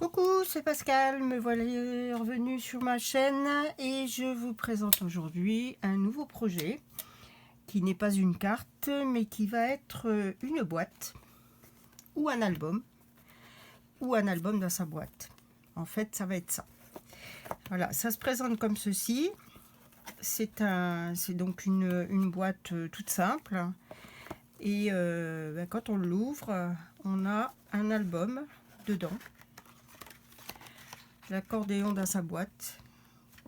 Coucou, c'est Pascal, me voilà revenu sur ma chaîne et je vous présente aujourd'hui un nouveau projet qui n'est pas une carte mais qui va être une boîte ou un album dans sa boîte. En fait, ça va être ça. Voilà, ça se présente comme ceci. C'est donc une boîte toute simple et quand on l'ouvre, on a un album dedans. L'accordéon dans sa boîte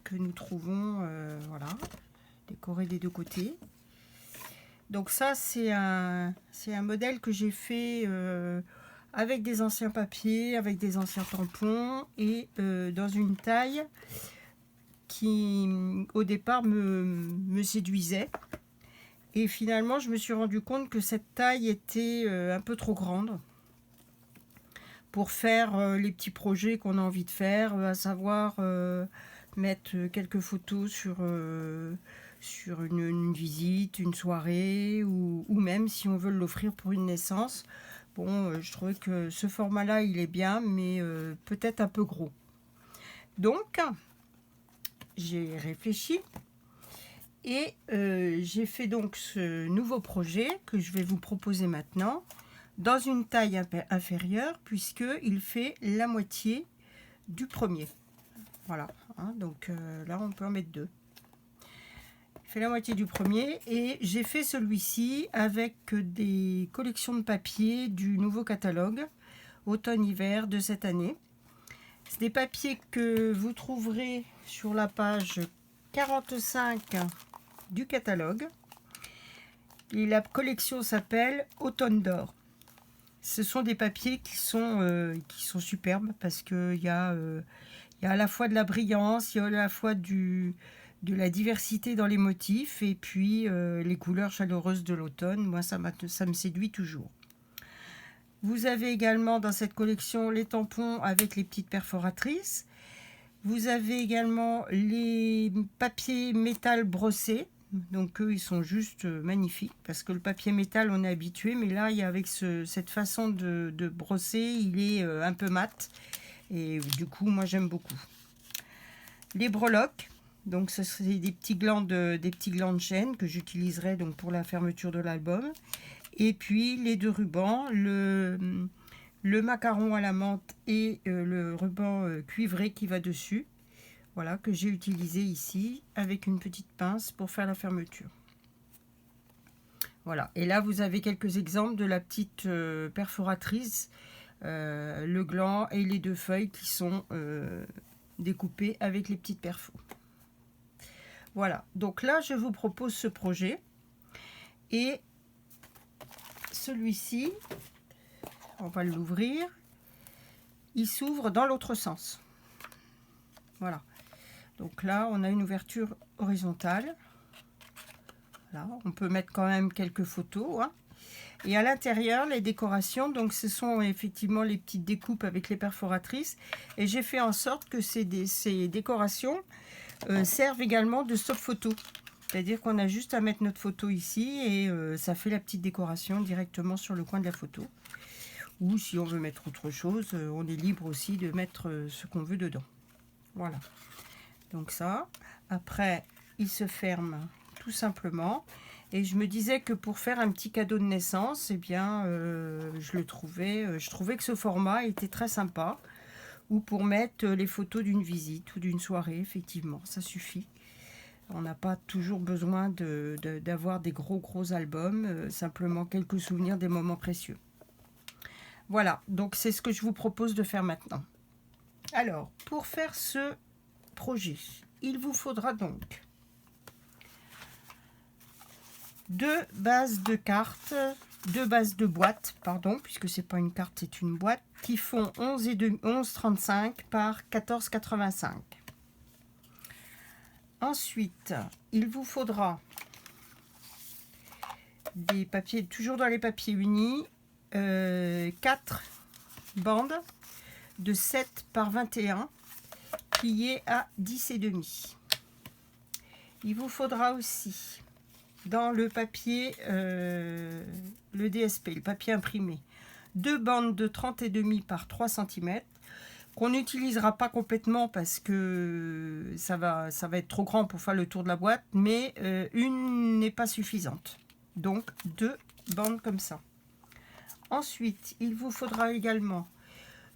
que nous trouvons voilà, décoré des deux côtés. Donc ça c'est un modèle que j'ai fait avec des anciens papiers, avec des anciens tampons et dans une taille qui au départ me séduisait. Et finalement je me suis rendu compte que cette taille était un peu trop grande pour faire les petits projets qu'on a envie de faire, à savoir mettre quelques photos sur une visite, une soirée, ou même si on veut l'offrir pour une naissance. Bon, je trouvais que ce format-là, il est bien, mais peut-être un peu gros. Donc, j'ai réfléchi et j'ai fait donc ce nouveau projet que je vais vous proposer maintenant, dans une taille inférieure puisqu'il fait la moitié du premier. Voilà, hein, donc là on peut en mettre deux. Il fait la moitié du premier et j'ai fait celui-ci avec des collections de papier du nouveau catalogue automne-hiver de cette année. C'est des papiers que vous trouverez sur la page 45 du catalogue. Et la collection s'appelle Automne d'or. Ce sont des papiers qui sont superbes parce qu'il y a à la fois de la brillance, il y a à la fois de la diversité dans les motifs et puis les couleurs chaleureuses de l'automne. Moi, ça me séduit toujours. Vous avez également dans cette collection les tampons avec les petites perforatrices. Vous avez également les papiers métal brossés. Donc eux, ils sont juste magnifiques parce que le papier métal, on est habitué, mais là, avec cette façon de brosser, il est un peu mat et du coup, moi, j'aime beaucoup. Les breloques, donc ce sont des petits glands de chêne que j'utiliserai donc pour la fermeture de l'album. Et puis les deux rubans, le macaron à la menthe et le ruban cuivré qui va dessus. Voilà, que j'ai utilisé ici avec une petite pince pour faire la fermeture. Voilà, et là vous avez quelques exemples de la petite perforatrice, le gland et les deux feuilles qui sont découpées avec les petites perfos. Voilà, donc là je vous propose ce projet et celui-ci, on va l'ouvrir, il s'ouvre dans l'autre sens. Voilà. Donc là, on a une ouverture horizontale. Là, on peut mettre quand même quelques photos. Hein. Et à l'intérieur, les décorations, donc ce sont effectivement les petites découpes avec les perforatrices. Et j'ai fait en sorte que ces décorations servent également de stop photo. C'est-à-dire qu'on a juste à mettre notre photo ici et ça fait la petite décoration directement sur le coin de la photo. Ou si on veut mettre autre chose, on est libre aussi de mettre ce qu'on veut dedans. Voilà. Donc ça, après, il se ferme tout simplement. Et je me disais que pour faire un petit cadeau de naissance, eh bien, je trouvais que ce format était très sympa. Ou pour mettre les photos d'une visite ou d'une soirée, effectivement, ça suffit. On n'a pas toujours besoin d'avoir des gros albums, simplement quelques souvenirs des moments précieux. Voilà, donc c'est ce que je vous propose de faire maintenant. Alors, pour faire ce projet, il vous faudra donc deux bases de boîtes, pardon, puisque c'est pas une carte, c'est une boîte, qui font 11,35 par 14,85. Ensuite, il vous faudra des papiers, toujours dans les papiers unis, 4 bandes de 7 par 21 pliées à 10,5. Il vous faudra aussi dans le papier, le DSP, le papier imprimé, 2 bandes de 30,5 par 3 cm qu'on n'utilisera pas complètement parce que ça va être trop grand pour faire le tour de la boîte, mais une n'est pas suffisante. Donc 2 bandes comme ça. Ensuite, il vous faudra également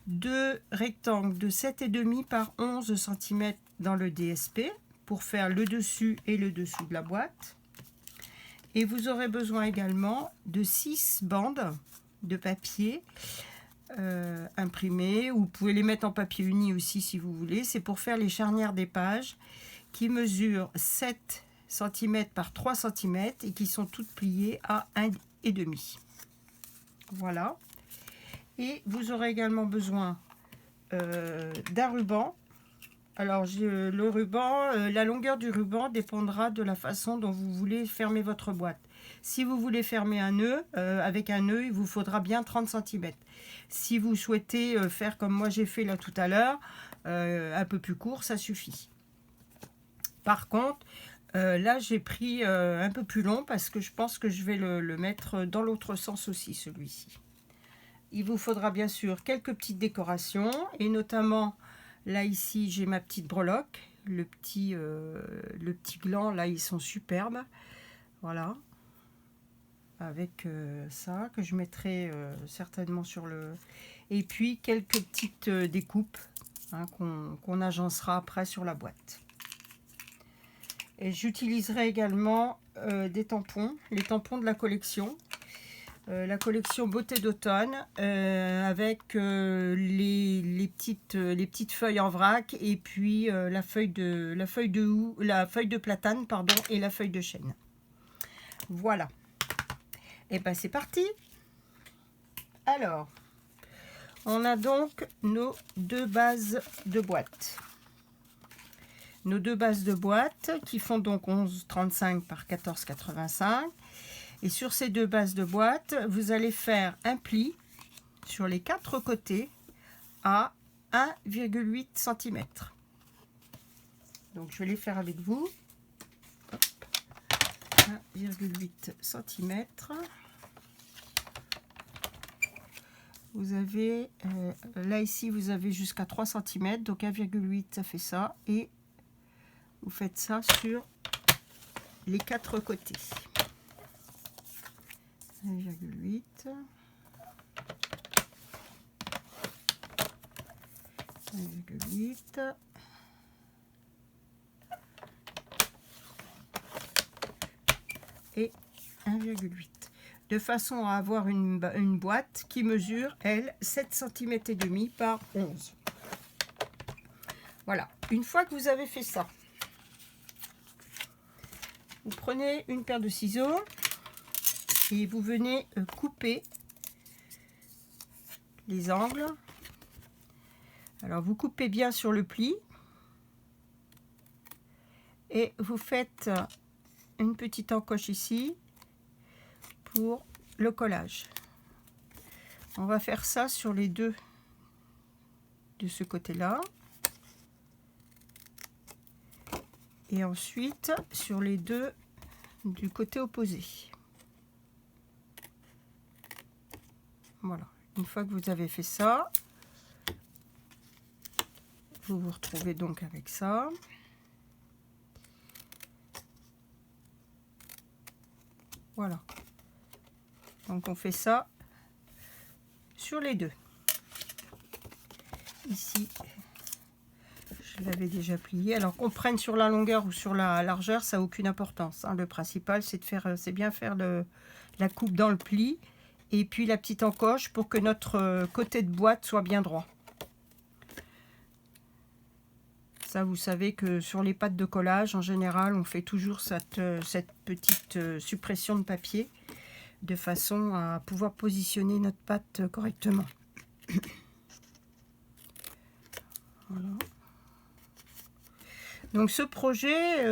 2 rectangles de 7,5 par 11 cm dans le DSP pour faire le dessus et le dessous de la boîte. Et vous aurez besoin également de 6 bandes de papier imprimées, ou vous pouvez les mettre en papier uni aussi si vous voulez. C'est pour faire les charnières des pages qui mesurent 7 cm par 3 cm et qui sont toutes pliées à 1,5. Voilà. Et vous aurez également besoin d'un ruban. Alors le ruban, la longueur du ruban dépendra de la façon dont vous voulez fermer votre boîte. Si vous voulez fermer un nœud, avec un nœud, il vous faudra bien 30 cm. Si vous souhaitez faire comme moi j'ai fait là tout à l'heure, un peu plus court, ça suffit. Par contre, là j'ai pris un peu plus long parce que je pense que je vais le mettre dans l'autre sens aussi, celui-ci. Il vous faudra bien sûr quelques petites décorations, et notamment là ici j'ai ma petite breloque, le petit gland là, ils sont superbes, voilà, avec ça que je mettrai certainement sur le, et puis quelques petites découpes hein, qu'on agencera après sur la boîte. Et j'utiliserai également des tampons, les tampons de la collection Beauté d'automne, avec les petites feuilles en vrac, et puis la feuille de platane pardon, et la feuille de chêne. Voilà. Et ben c'est parti. Alors, on a donc nos 2 bases de boîte. Nos 2 bases de boîte qui font donc 11,35 par 14,85. Et sur ces 2 bases de boîte, vous allez faire un pli sur les 4 côtés à 1,8 cm. Donc je vais les faire avec vous. 1,8 cm. Vous avez, là ici, vous avez jusqu'à 3 cm, donc 1,8 ça fait ça. Et vous faites ça sur les 4 côtés. 1,8. 1,8. Et 1,8. De façon à avoir une boîte qui mesure, elle, 7 cm et demi par 11. Voilà. Une fois que vous avez fait ça, vous prenez une paire de ciseaux et vous venez couper les angles. Alors vous coupez bien sur le pli et vous faites une petite encoche ici pour le collage. On va faire ça sur les 2 de ce côté-là et ensuite sur les 2 du côté opposé. Voilà, une fois que vous avez fait ça, vous vous retrouvez donc avec ça. Voilà. Donc on fait ça sur les 2. Ici, je l'avais déjà plié. Alors qu'on prenne sur la longueur ou sur la largeur, ça n'a aucune importance. Hein. Le principal, c'est bien faire la coupe dans le pli. Et puis la petite encoche pour que notre côté de boîte soit bien droit. Ça, vous savez que sur les pâtes de collage, en général, on fait toujours cette petite suppression de papier de façon à pouvoir positionner notre pâte correctement. Voilà. Donc ce projet,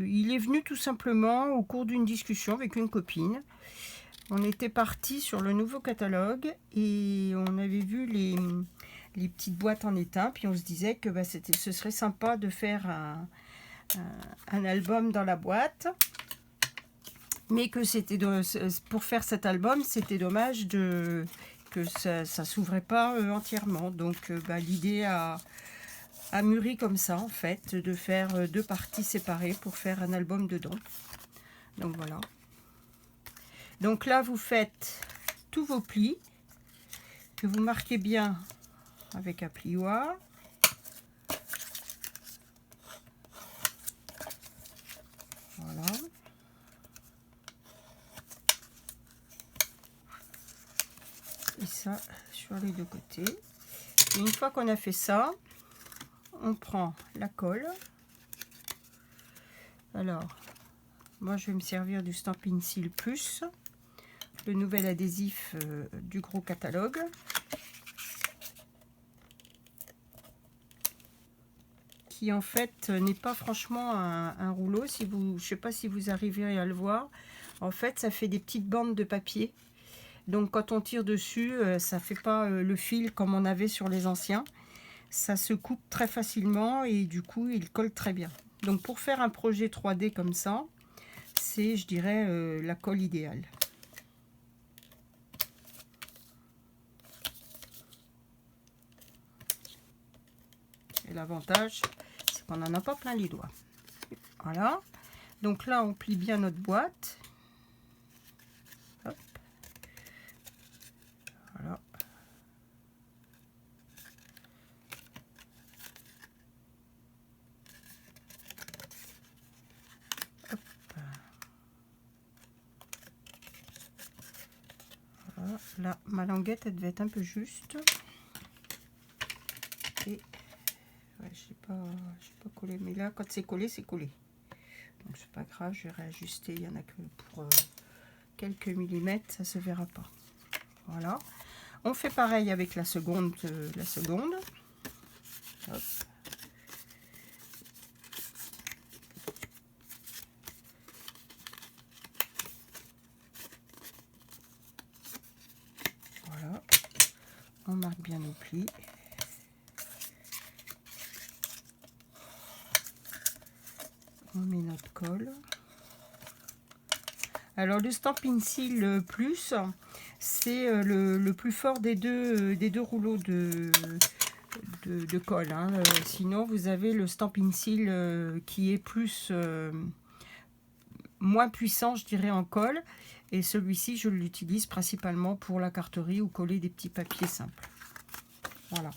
il est venu tout simplement au cours d'une discussion avec une copine. On était parti sur le nouveau catalogue et on avait vu les petites boîtes en étain, puis on se disait que ce serait sympa de faire un album dans la boîte, mais que pour faire cet album, c'était dommage que ça s'ouvrait pas entièrement. Donc l'idée a mûri comme ça en fait, de faire deux parties séparées pour faire un album dedans. Donc voilà. Donc là vous faites tous vos plis, que vous marquez bien avec un plioir. Voilà. Et ça sur les deux côtés. Et une fois qu'on a fait ça, on prend la colle. Alors, moi je vais me servir du Stampin' Seal Plus, le nouvel adhésif du gros catalogue. Qui en fait n'est pas franchement un rouleau. Si vous, je sais pas si vous arriverez à le voir. En fait, ça fait des petites bandes de papier. Donc quand on tire dessus, ça fait pas le fil comme on avait sur les anciens. Ça se coupe très facilement et du coup, il colle très bien. Donc pour faire un projet 3D comme ça, c'est, je dirais, la colle idéale. Et l'avantage, c'est qu'on n'en a pas plein les doigts. Voilà. Donc là, on plie bien notre boîte. Hop. Voilà. Hop. Voilà. Là, ma languette, elle devait être un peu juste. Et ouais, je sais pas collé, mais là, quand c'est collé, c'est collé. Donc c'est pas grave, je vais réajuster. Il y en a que pour quelques millimètres, ça se verra pas. Voilà. On fait pareil avec la seconde. Hop. Voilà. On marque bien nos plis. On met notre colle. Alors le Stampin' Seal Plus, c'est le plus fort des deux rouleaux de colle. Hein. Sinon vous avez le Stampin' Seal qui est plus moins puissant, je dirais, en colle. Et celui-ci, je l'utilise principalement pour la carterie ou coller des petits papiers simples. Voilà.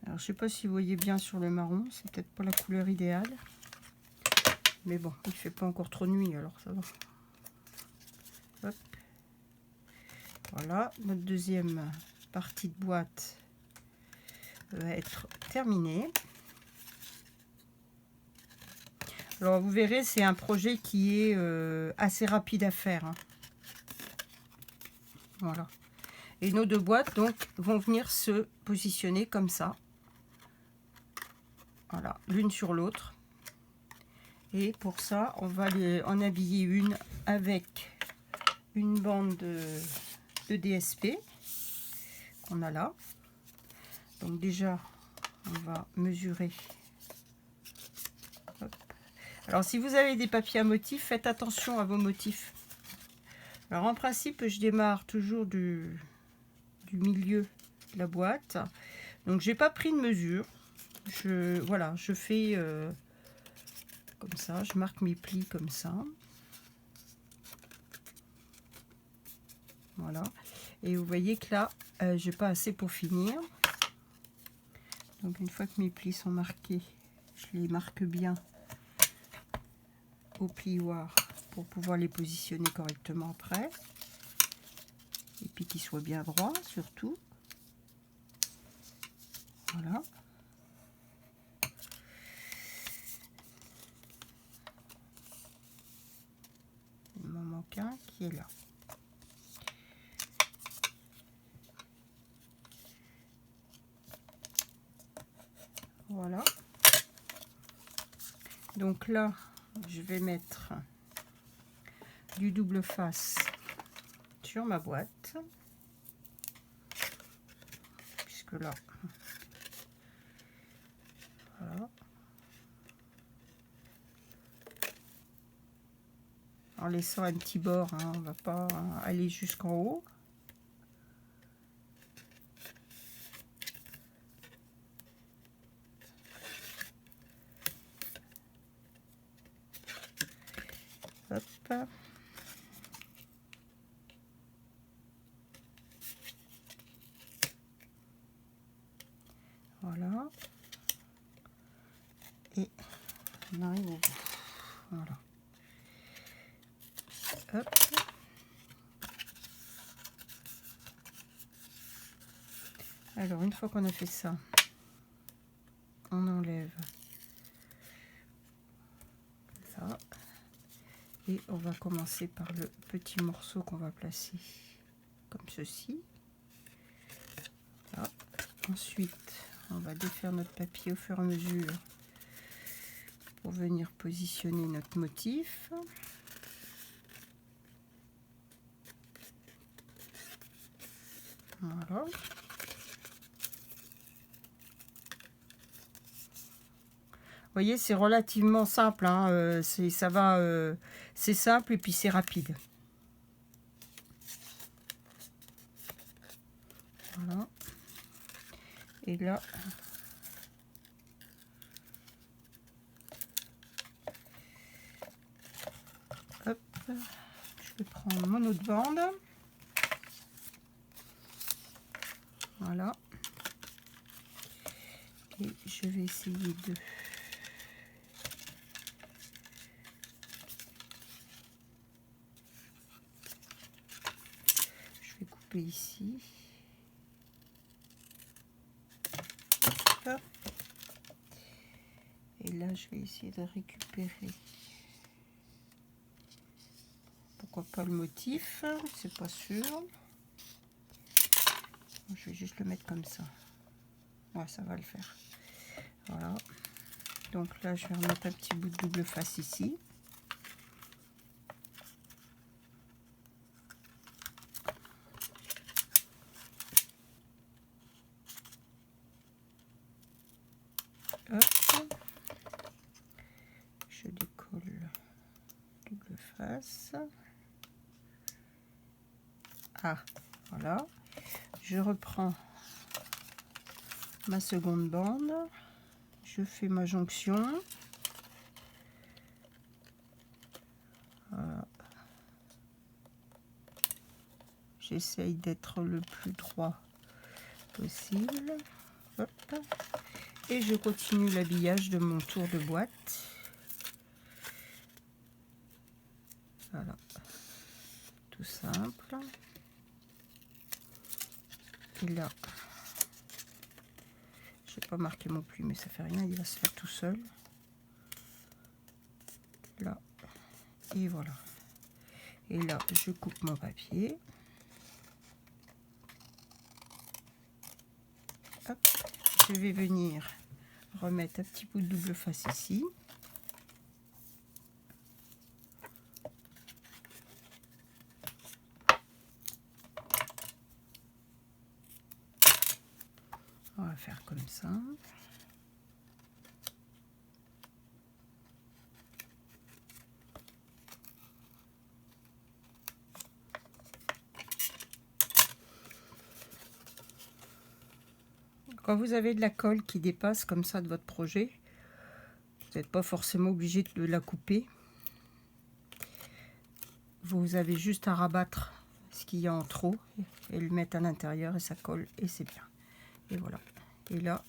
Alors, je sais pas si vous voyez bien sur le marron, c'est peut-être pas la couleur idéale. Mais bon, il fait pas encore trop nuit, alors ça va. Hop. Voilà, notre deuxième partie de boîte va être terminée. Alors vous verrez, c'est un projet qui est assez rapide à faire. Hein. Voilà. Et nos deux boîtes donc vont venir se positionner comme ça. Voilà, l'une sur l'autre. Et pour ça, on va en habiller une avec une bande de DSP qu'on a là. Donc déjà, on va mesurer. Hop. Alors si vous avez des papiers à motifs, faites attention à vos motifs. Alors en principe, je démarre toujours du milieu de la boîte. Donc j'ai pas pris de mesure. Voilà, je fais comme ça, je marque mes plis comme ça. Voilà. Et vous voyez que là, j'ai pas assez pour finir. Donc une fois que mes plis sont marqués, je les marque bien au plioir pour pouvoir les positionner correctement après. Et puis qu'ils soient bien droits surtout. Voilà. Il m'en manque un qui est là. Voilà. Donc là, je vais mettre du double face sur ma boîte. puisque là, voilà. En laissant un petit bord, hein, on va pas aller jusqu'en haut. Hop. Voilà. Et on arrive au bout. Voilà. Hop. Alors, une fois qu'on a fait ça, on enlève ça. Et on va commencer par le petit morceau qu'on va placer comme ceci. Là. Ensuite, on va défaire notre papier au fur et à mesure pour venir positionner notre motif. Voilà. Vous voyez, c'est relativement simple, hein, c'est simple et puis c'est rapide. Voilà. Et là, hop, je vais prendre mon autre bande. Voilà. Et je vais essayer de... Je vais couper ici. Hop. Et là, je vais essayer de récupérer... Pourquoi pas le motif, c'est pas sûr. Je vais juste le mettre comme ça. Ouais, ça va le faire. Voilà. Donc là, je vais remettre un petit bout de double face ici. Hop. Je décolle double face. Ah, voilà. Je reprends ma seconde bande. Je fais ma jonction. Voilà. J'essaye d'être le plus droit possible. Hop. Et je continue l'habillage de mon tour de boîte. Voilà. Tout simple. Et là, je n'ai pas marqué mon pli, mais ça fait rien, il va se faire tout seul. Là. Et voilà. Et là, je coupe mon papier. Hop. Je vais venir remettre un petit bout de double face ici. On va faire comme ça. Quand vous avez de la colle qui dépasse comme ça de votre projet, vous n'êtes pas forcément obligé de la couper. Vous avez juste à rabattre ce qu'il y a en trop et le mettre à l'intérieur et ça colle et c'est bien. Et voilà. Et là,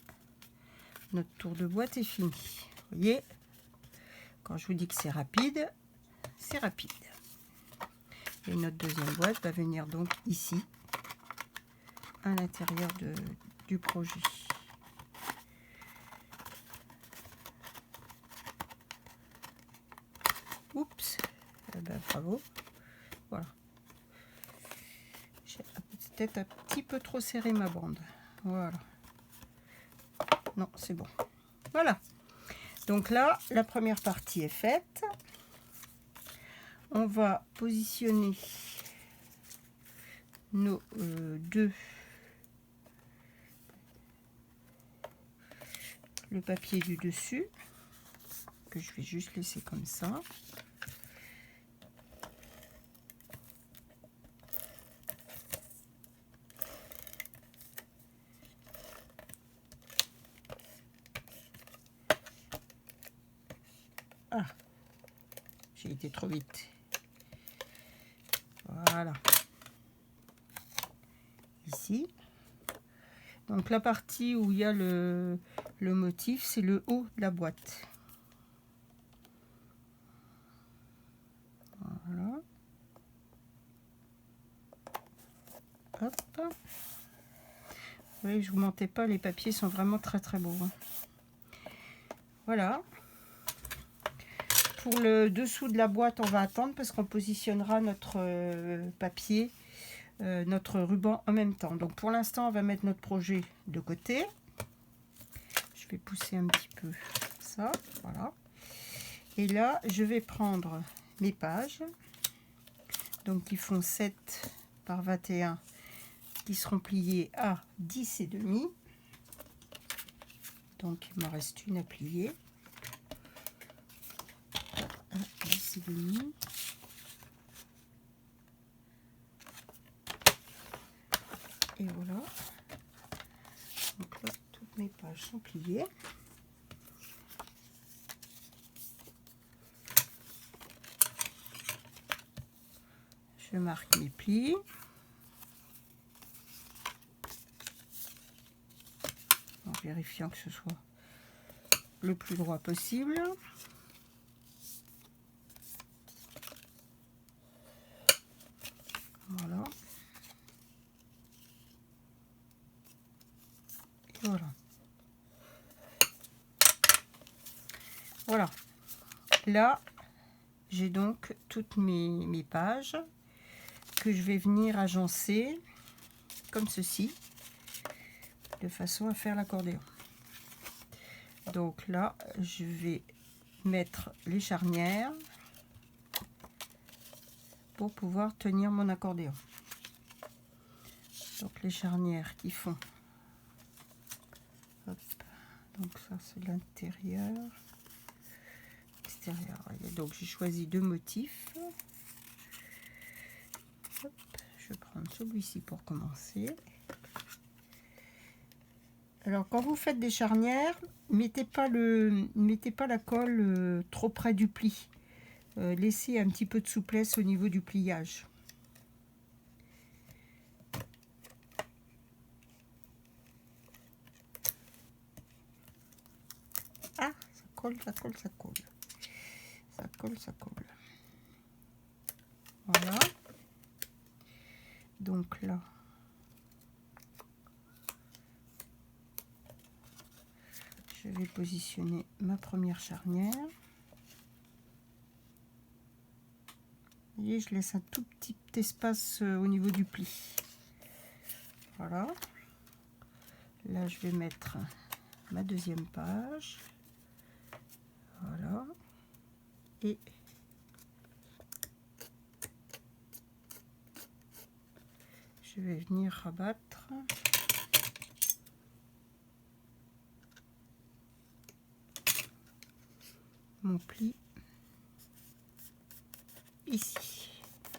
notre tour de boîte est fini. Vous voyez, quand je vous dis que c'est rapide, c'est rapide. Et notre deuxième boîte va venir donc ici, à l'intérieur du projet. Oups, eh ben, bravo. Voilà. J'ai peut-être un petit peu trop serré ma bande. Voilà. Non, c'est bon. Voilà. Donc là, la première partie est faite. On va positionner nos deux le papier du dessus, que je vais juste laisser comme ça. Ah, j'ai été trop vite. Voilà. Ici. Donc la partie où il y a le motif, c'est le haut de la boîte. Voilà. Hop. Vous voyez, je vous mentais pas, les papiers sont vraiment très très beaux. Hein. Voilà. Pour le dessous de la boîte, on va attendre parce qu'on positionnera notre papier, notre ruban en même temps. Donc pour l'instant, on va mettre notre projet de côté. Je vais pousser un petit peu ça, voilà. Et là, je vais prendre mes pages, donc qui font 7 par 21, qui seront pliées à 10,5. Donc il me reste une à plier. 10,5. Et voilà. Donc là, toutes mes pages sont pliées. Je marque mes plis. En vérifiant que ce soit le plus droit possible. Voilà. Et voilà. Voilà. Là, j'ai donc toutes mes pages que je vais venir agencer comme ceci, de façon à faire l'accordéon. Donc là, je vais mettre les charnières pour pouvoir tenir mon accordéon. Donc les charnières qui font, hop, donc ça c'est l'intérieur, extérieur. Et donc j'ai choisi 2 motifs. Hop, je vais prendre celui-ci pour commencer. Alors quand vous faites des charnières, mettez pas la colle trop près du pli. Laissez un petit peu de souplesse au niveau du pliage. Ah, ça colle, ça colle, ça colle. Ça colle, ça colle. Voilà. Donc là, je vais positionner ma première charnière. Vous voyez, je laisse un tout petit espace au niveau du pli. Voilà. Là, je vais mettre ma deuxième page. Voilà. Et je vais venir rabattre mon pli ici.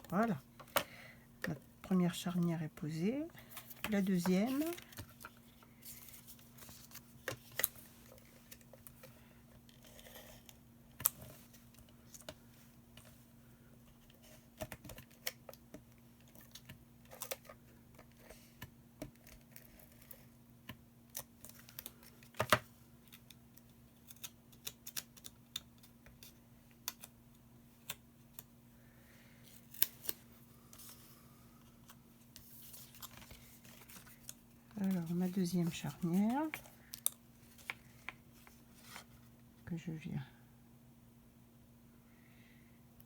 Voilà. La première charnière est posée. La deuxième. Alors ma deuxième charnière que je viens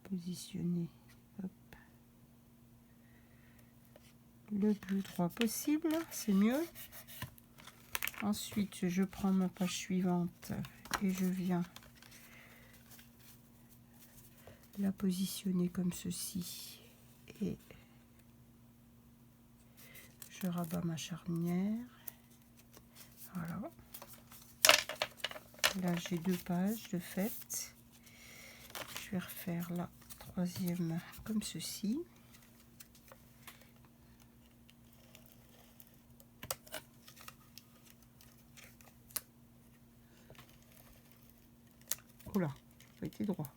positionner, hop, le plus droit possible, c'est mieux. Ensuite je prends ma page suivante et je viens la positionner comme ceci et je rabats ma charnière. Voilà. Là, j'ai 2 pages de fait. Je vais refaire la 3e comme ceci. Oula, ça a été droit.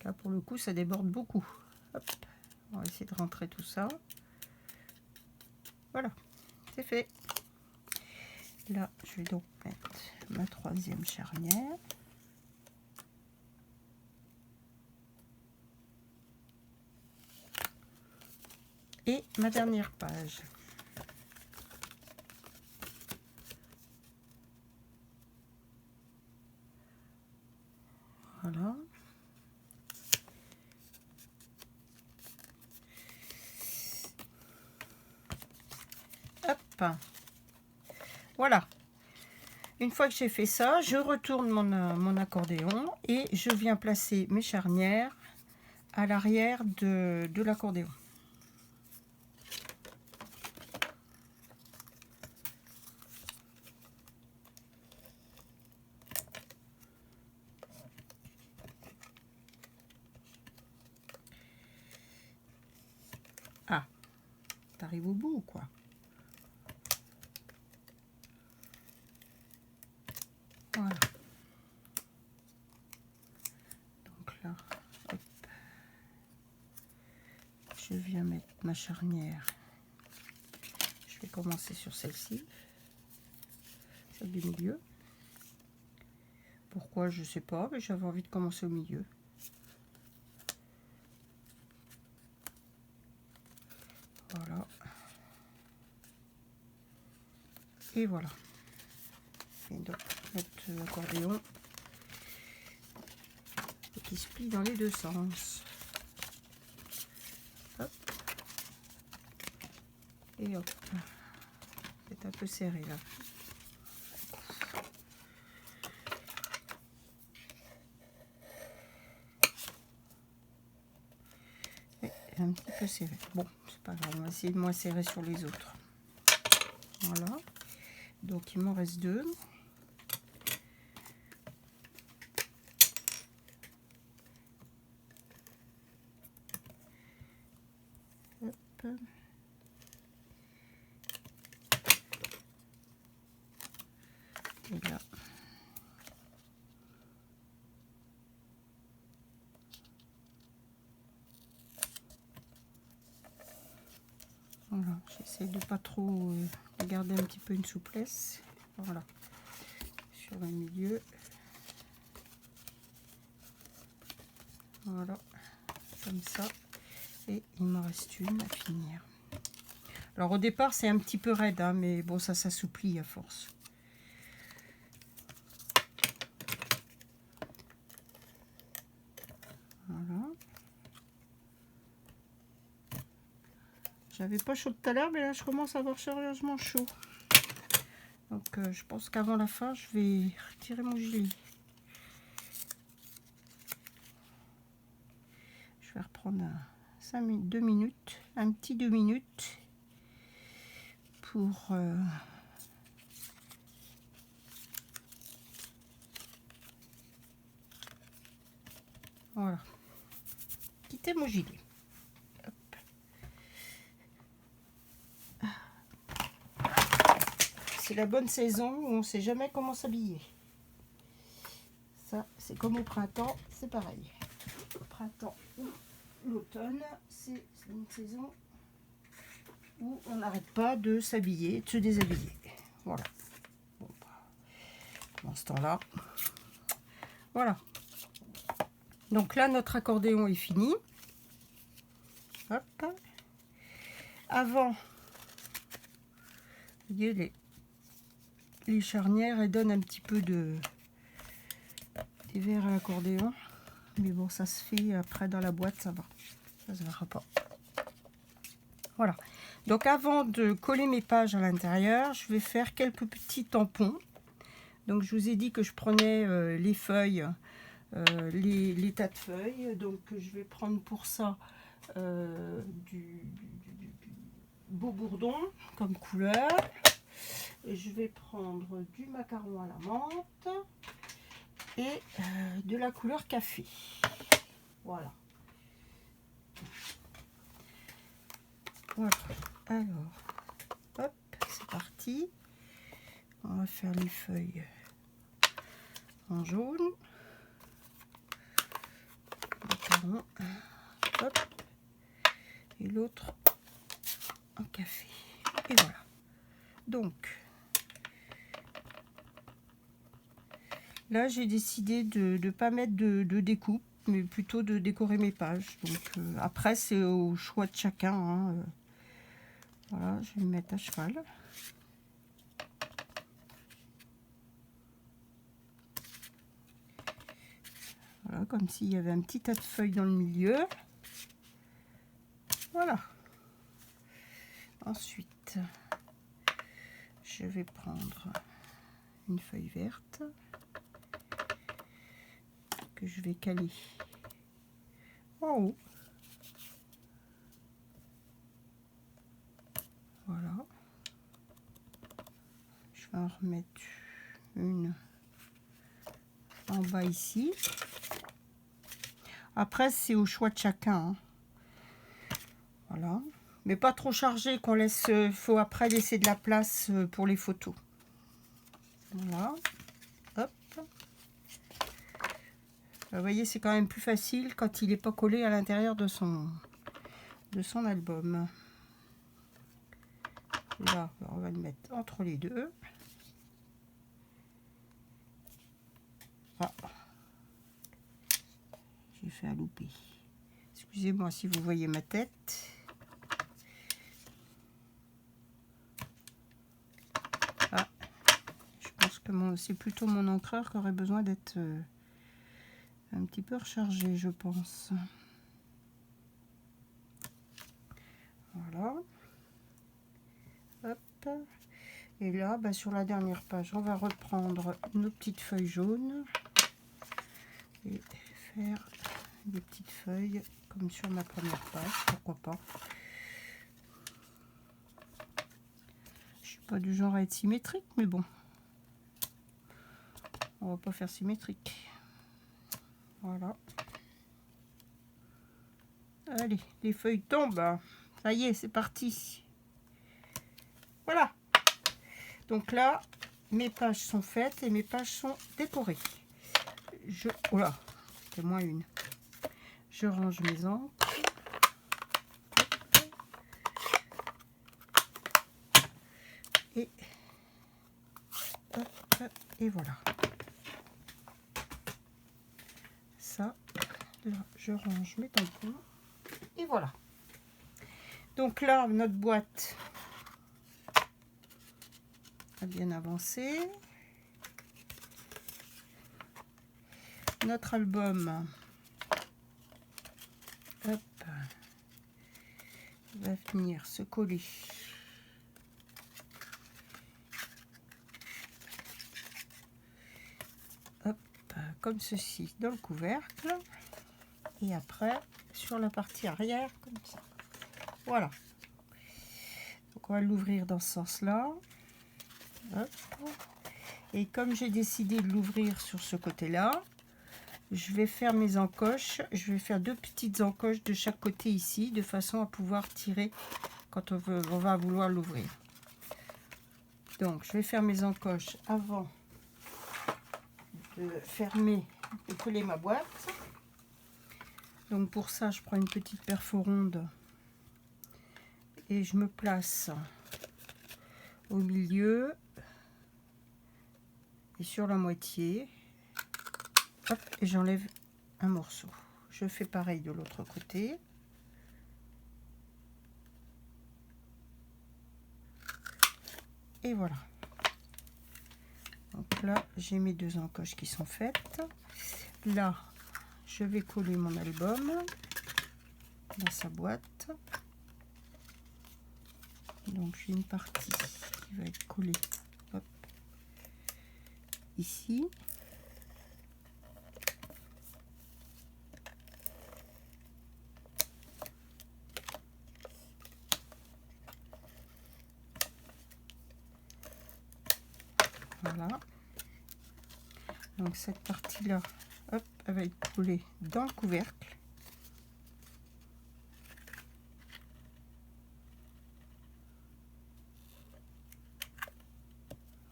Là, pour le coup, ça déborde beaucoup. Hop, on va essayer de rentrer tout ça. Voilà, c'est fait. Là, je vais donc mettre ma 3e charnière. Et ma dernière page. Voilà. Hop. Voilà. Une fois que j'ai fait ça, je retourne mon accordéon et je viens placer mes charnières à l'arrière de l'accordéon. Ah, t'arrives au bout ou quoi? Voilà. Donc là, hop. Je viens mettre ma charnière. Je vais commencer sur celle-ci, celle du milieu. Pourquoi, je sais pas, mais j'avais envie de commencer au milieu. Voilà. Et voilà. Et donc, notre accordéon qui se plie dans les 2 sens. Hop. Et hop. C'est un peu serré là. Et un petit peu serré. Bon, c'est pas grave, on va essayer de moins serrer sur les autres. Voilà. Donc il m'en reste 2. Hop. Et là. Voilà, j'essaie de pas trop garder un petit peu une souplesse. Voilà, sur le milieu. Voilà, comme ça. Et il m'en reste une à finir. Alors au départ c'est un petit peu raide, hein, mais bon, ça s'assouplit à force. Voilà. J'avais pas chaud tout à l'heure, mais là je commence à avoir sérieusement chaud. Donc je pense qu'avant la fin, je vais retirer mon gilet. Je vais reprendre 2 minutes, un petit 2 minutes pour voilà, quitter mon gilet. C'est la bonne saison où on ne sait jamais comment s'habiller. Ça, c'est comme au printemps, c'est pareil. Au printemps ou l'automne, c'est une saison où on n'arrête pas de s'habiller, de se déshabiller. Voilà. Bon, pendant ce temps-là, voilà. Donc là, notre accordéon est fini. Hop. Avant, vous voyez, les charnières, elles donnent un petit peu des verres à l'accordéon. Mais bon, ça se fait après dans la boîte, ça va. Ça se verra pas. Voilà. Donc avant de coller mes pages à l'intérieur, je vais faire quelques petits tampons. Donc je vous ai dit que je prenais les feuilles, les tas de feuilles. Donc je vais prendre pour ça du beau bourdon comme couleur. je vais prendre du macaron à la menthe et de la couleur café. Voilà. Voilà. Alors, hop, c'est parti. On va faire les feuilles en jaune. Macaron, hop, et l'autre en café. Et voilà. Donc, là, j'ai décidé de ne pas mettre de découpe, mais plutôt de décorer mes pages. Donc, après, c'est au choix de chacun. Hein. Voilà, je vais le mettre à cheval. Voilà, comme s'il y avait un petit tas de feuilles dans le milieu. Voilà. Ensuite, je vais prendre une feuille verte que je vais caler en haut. Voilà. Je vais en remettre une en bas ici. Après, c'est au choix de chacun. Hein. Voilà. Mais pas trop chargé, qu'on laisse. Faut après laisser de la place pour les photos. Voilà. Hop. Vous voyez, c'est quand même plus facile quand il n'est pas collé à l'intérieur de son album. Là, on va le mettre entre les deux. Ah. J'ai fait un loupé. Excusez-moi si vous voyez ma tête. Ah. Je pense que c'est plutôt mon encreur qui aurait besoin d'être un petit peu rechargé, je pense. Voilà. Hop. Et là, bah, sur la dernière page, on va reprendre nos petites feuilles jaunes et faire des petites feuilles comme sur ma première page, pourquoi pas. Je suis pas du genre à être symétrique, mais bon, on va pas faire symétrique. Voilà. Allez, les feuilles tombent. Ça y est, c'est parti. Voilà. Donc là, mes pages sont faites et mes pages sont décorées. Oh là, c'est moins une. Je range mes encres. Et, hop, et voilà. Ça, là, je range mes tampons. Et voilà. Donc là, notre boîte a bien avancé. Notre album, hop, va venir se coller hop, comme ceci dans le couvercle. Et après, sur la partie arrière, comme ça. Voilà. Donc on va l'ouvrir dans ce sens-là. Et comme j'ai décidé de l'ouvrir sur ce côté-là, je vais faire mes encoches. Je vais faire 2 petites encoches de chaque côté ici, de façon à pouvoir tirer quand on va vouloir l'ouvrir. Donc je vais faire mes encoches avant de fermer, de coller ma boîte. Donc pour ça, je prends une petite perforonde et je me place au milieu et sur la moitié. Hop, et j'enlève un morceau. Je fais pareil de l'autre côté. Et voilà. Donc là, j'ai mes 2 encoches qui sont faites. Là, je vais coller mon album dans sa boîte. Donc j'ai une partie qui va être collée, hop, ici. Voilà. Donc cette partie-là, hop, elle va être collée dans le couvercle.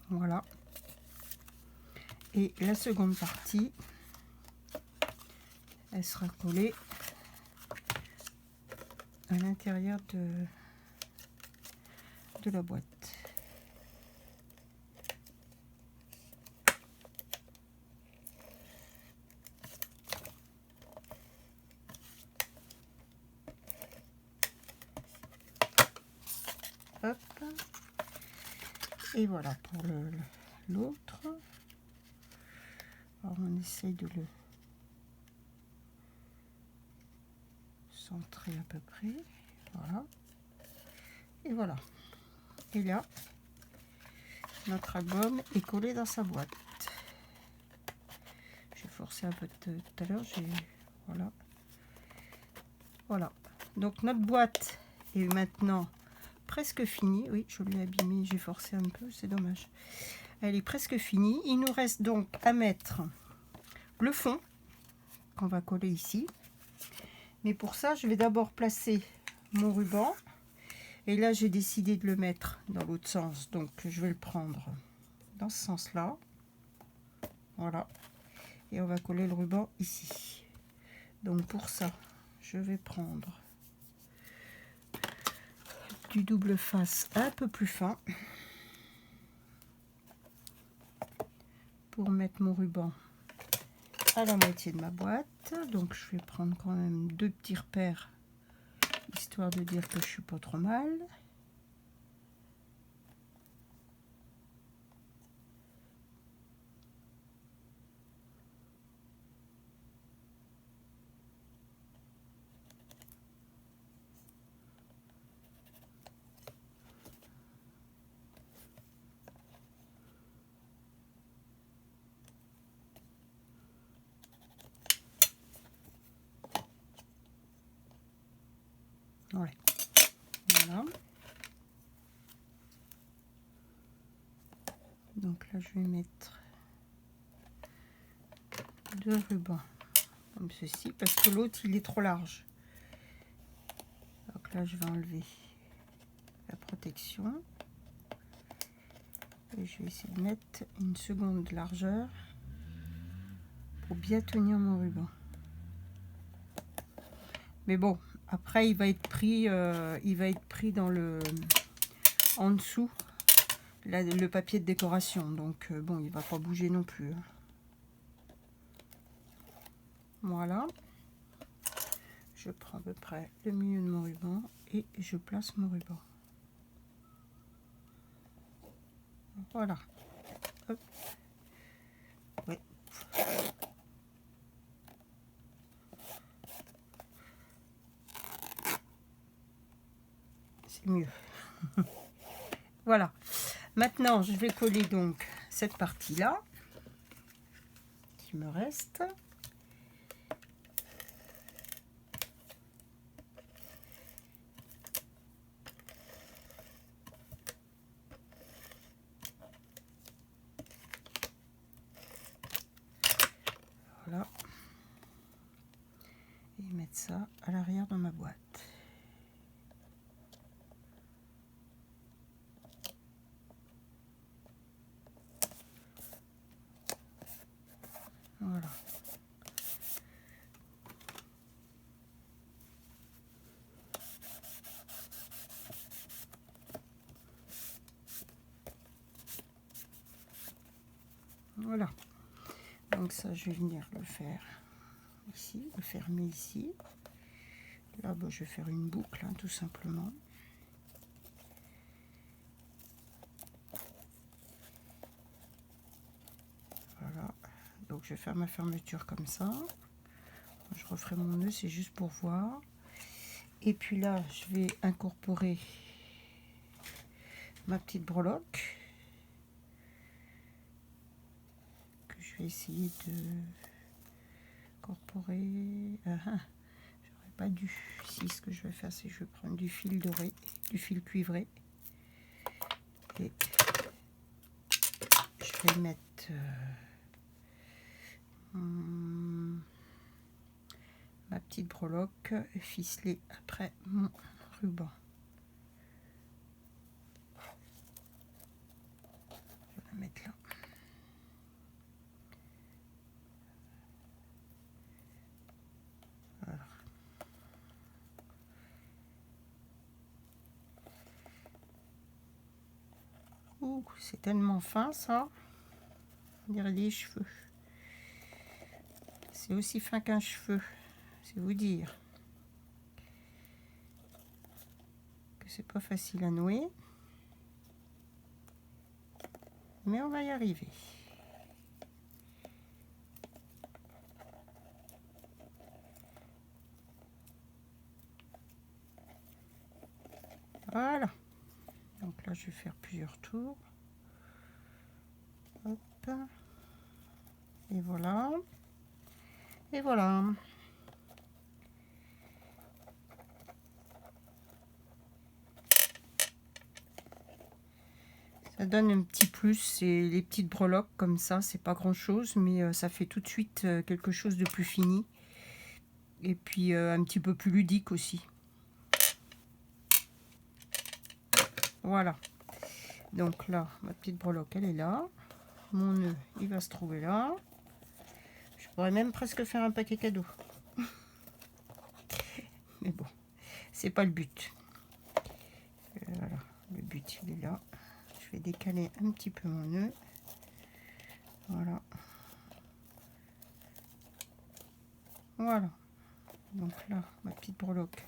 Voilà. Et la seconde partie, elle sera collée à l'intérieur de la boîte. Hop. Et voilà pour l'autre. Alors on essaye de le centrer à peu près. Voilà. Et voilà. Et là, notre album est collé dans sa boîte. J'ai forcé un peu tout à l'heure. Voilà. Voilà. Donc notre boîte est maintenant presque finie. Oui, je l'ai abîmée, j'ai forcé un peu, c'est dommage. Elle est presque finie. Il nous reste donc à mettre le fond qu'on va coller ici. Mais pour ça, je vais d'abord placer mon ruban. Et là, j'ai décidé de le mettre dans l'autre sens. Donc, je vais le prendre dans ce sens-là. Voilà. Et on va coller le ruban ici. Donc, pour ça, je vais prendre du double face un peu plus fin pour mettre mon ruban à la moitié de ma boîte. Donc, je vais prendre quand même 2 petits repères, histoire de dire que je suis pas trop mal. Ouais. Voilà. Donc là, je vais mettre 2 rubans comme ceci parce que l'autre il est trop large. Donc là, je vais enlever la protection et je vais essayer de mettre une seconde largeur pour bien tenir mon ruban. Mais bon, après il va être pris dans le en dessous là, le papier de décoration. Donc bon, il va pas bouger non plus. Voilà. Je prends à peu près le milieu de mon ruban et je place mon ruban. Voilà. Hop. Ouais. C'est mieux. Voilà. Maintenant, je vais coller donc cette partie-là qui me reste. Voilà. Et mettre ça à l'arrière de ma boîte. Voilà. Voilà. Donc ça, je vais venir le faire ici, le fermer ici. Là, bon, je vais faire une boucle, hein, tout simplement. Voilà. Donc je vais faire ma fermeture comme ça. Je referai mon nœud, c'est juste pour voir. Et puis là, je vais incorporer ma petite breloque que je vais essayer de incorporer. J'aurais pas dû. Si, ce que je vais faire, c'est que je vais prendre du fil doré, du fil cuivré, et je vais mettre ma petite breloque ficelée après mon ruban. Je vais la mettre là. Voilà. Ouh, c'est tellement fin ça. On dirait des cheveux. C'est aussi fin qu'un cheveu, c'est vous dire que c'est pas facile à nouer, mais on va y arriver. Voilà. Donc là, je vais faire plusieurs tours. Hop. Et voilà. Et voilà. Ça donne un petit plus, c'est les petites breloques comme ça, c'est pas grand chose, mais ça fait tout de suite quelque chose de plus fini. Et puis un petit peu plus ludique aussi. Voilà. Donc là, ma petite breloque, elle est là. Mon nœud, il va se trouver là. Je pourrais même presque faire un paquet cadeau. Mais bon, c'est pas le but. Voilà, le but, il est là. Je vais décaler un petit peu mon nœud. Voilà. Voilà. Donc là, ma petite breloque,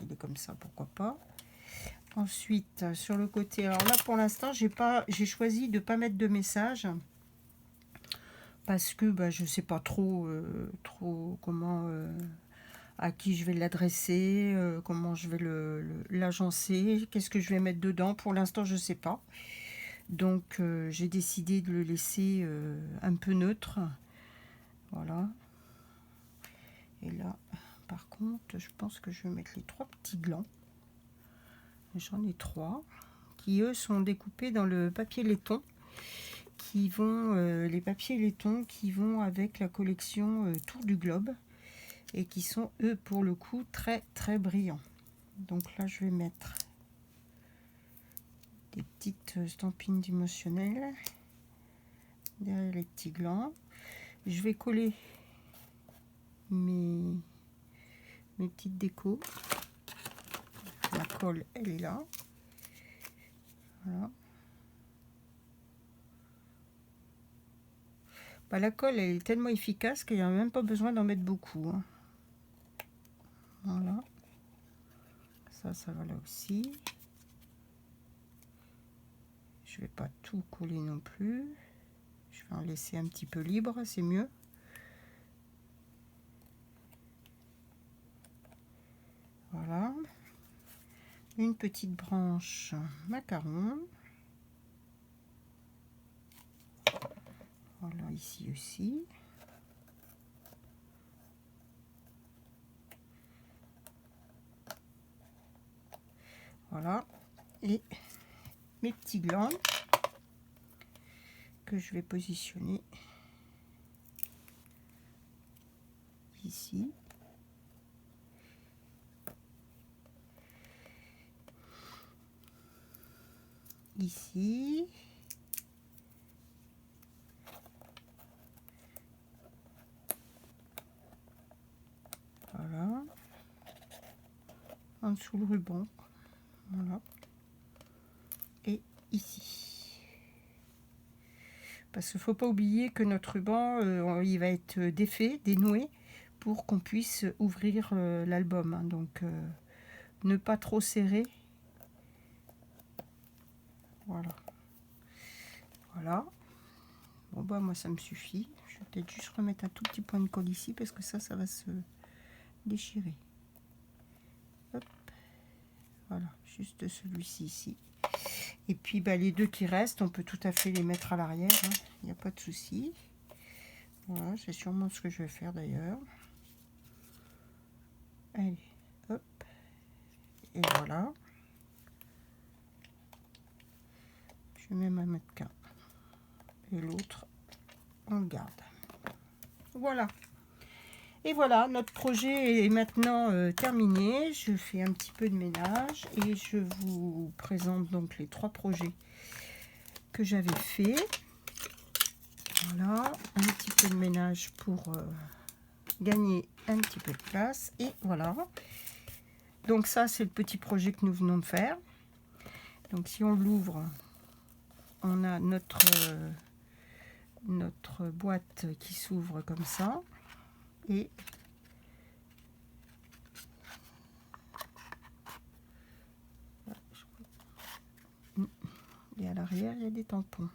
il est comme ça, pourquoi pas. Ensuite, sur le côté, alors là, pour l'instant, j'ai choisi de ne pas mettre de message. Parce que je sais pas trop, comment, à qui je vais l'adresser, comment je vais l'agencer, qu'est-ce que je vais mettre dedans. Pour l'instant, je sais pas. Donc, j'ai décidé de le laisser un peu neutre. Voilà. Et là, par contre, je pense que je vais mettre les 3 petits glands. J'en ai 3 qui, eux, sont découpés dans le papier laiton. Qui vont, les papiers laiton qui vont avec la collection Tour du Globe. Et qui sont, eux, pour le coup, très, très brillants. Donc là, je vais mettre des petites stampines dimensionnelles derrière les petits glands. Je vais coller mes petites décos. La colle, elle est là. Voilà. La colle, elle est tellement efficace qu'il n'y a même pas besoin d'en mettre beaucoup. Hein. Voilà. Ça va là aussi. Je vais pas tout coller non plus. Je vais en laisser un petit peu libre, c'est mieux. Voilà. Une petite branche macaron. Voilà, ici aussi. Voilà. Et mes petits glands que je vais positionner ici. Ici. Voilà. En dessous le ruban. Voilà. Et ici. Parce qu'il ne faut pas oublier que notre ruban, il va être défait, dénoué, pour qu'on puisse ouvrir l'album. Hein. Donc, ne pas trop serrer. Voilà. Voilà. Bon, moi, ça me suffit. Je vais peut-être juste remettre un tout petit point de colle ici, parce que ça va se déchirer. Hop. Voilà, juste celui-ci ici. Et puis les 2 qui restent, on peut tout à fait les mettre à l'arrière, hein. Il n'y a pas de souci. Voilà, c'est sûrement ce que je vais faire d'ailleurs. Allez, hop. Et voilà. Je vais même en mettre qu'un. et l'autre on le garde. Voilà. Et voilà, notre projet est maintenant terminé. Je fais un petit peu de ménage et je vous présente donc les 3 projets que j'avais fait. Voilà, un petit peu de ménage pour gagner un petit peu de place. Et voilà. Donc ça, c'est le petit projet que nous venons de faire. Donc si on l'ouvre, on a notre boîte qui s'ouvre comme ça. Et à l'arrière, il y a des tampons.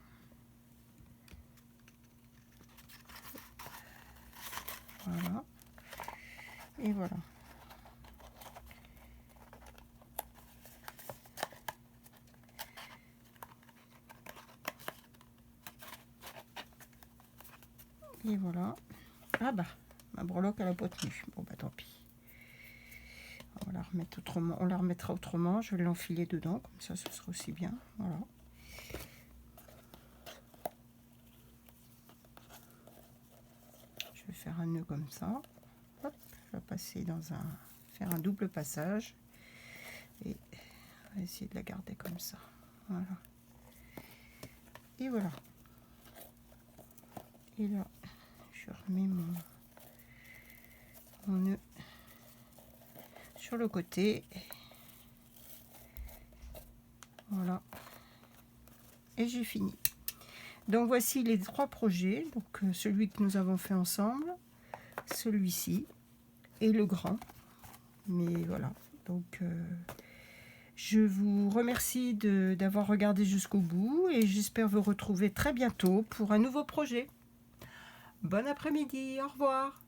Voilà. Et voilà. Et voilà. Ah bah, ma breloque elle a pas tenu. Bon bah tant pis. On va la remettre autrement. On la remettra autrement. Je vais l'enfiler dedans, comme ça, ce sera aussi bien. Voilà. Je vais faire un nœud comme ça. Hop, je vais passer dans faire un double passage. Et on va essayer de la garder comme ça. Voilà. Et voilà. Et là, je remets mon nœud sur le côté. Voilà. Et j'ai fini. Donc voici les 3 projets. Donc celui que nous avons fait ensemble, celui-ci et le grand. Mais voilà. Donc je vous remercie d'avoir regardé jusqu'au bout et j'espère vous retrouver très bientôt pour un nouveau projet. Bon après-midi, au revoir.